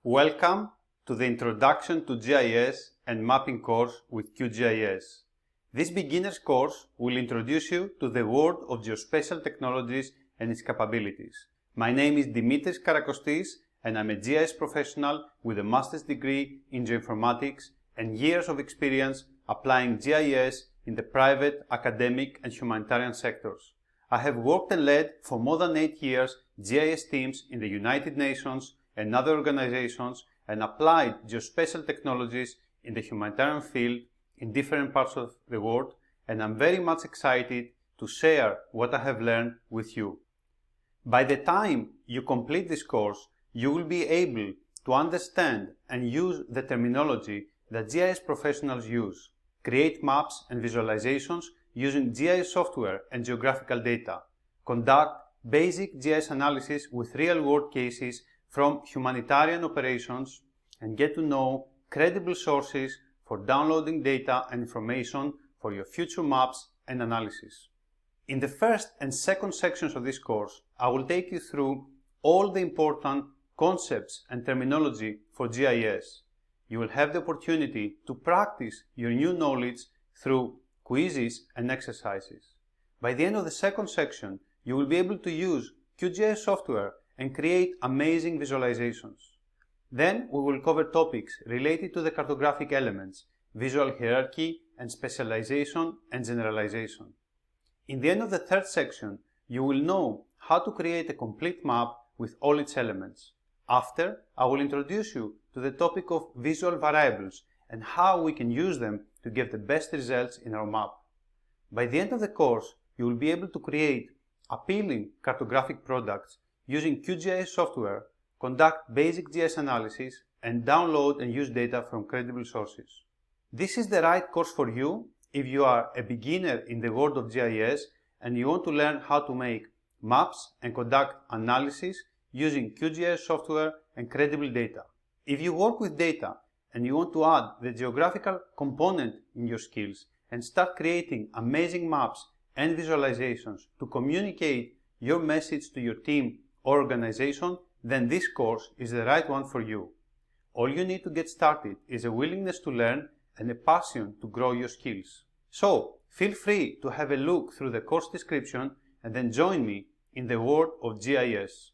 Welcome to the Introduction to GIS and Mapping course with QGIS. This beginner's course will introduce you to the world of geospatial technologies and its capabilities. My name is Dimitris Karakostis and I'm a GIS professional with a master's degree in geoinformatics and years of experience applying GIS in the private, academic and humanitarian sectors. I have worked and led for more than 8 years GIS teams in the United Nations and other organizations and applied geospatial technologies in the humanitarian field in different parts of the world, and I'm very much excited to share what I have learned with you. By the time you complete this course, you will be able to understand and use the terminology that GIS professionals use, create maps and visualizations using GIS software and geographical data, conduct basic GIS analysis with real-world cases from humanitarian operations, and get to know credible sources for downloading data and information for your future maps and analysis. In the first and second sections of this course, I will take you through all the important concepts and terminology for GIS. You will have the opportunity to practice your new knowledge through quizzes and exercises. By the end of the second section, you will be able to use QGIS software and create amazing visualizations. Then we will cover topics related to the cartographic elements, visual hierarchy and specialization and generalization. In the end of the third section, you will know how to create a complete map with all its elements. After, I will introduce you to the topic of visual variables and how we can use them to get the best results in our map. By the end of the course, you will be able to create appealing cartographic products using QGIS software, conduct basic GIS analysis, and download and use data from credible sources. This is the right course for you if you are a beginner in the world of GIS and you want to learn how to make maps and conduct analysis using QGIS software and credible data. If you work with data and you want to add the geographical component in your skills and start creating amazing maps and visualizations to communicate your message to your team or organization, then this course is the right one for you. All you need to get started is a willingness to learn and a passion to grow your skills. So, feel free to have a look through the course description and then join me in the world of GIS.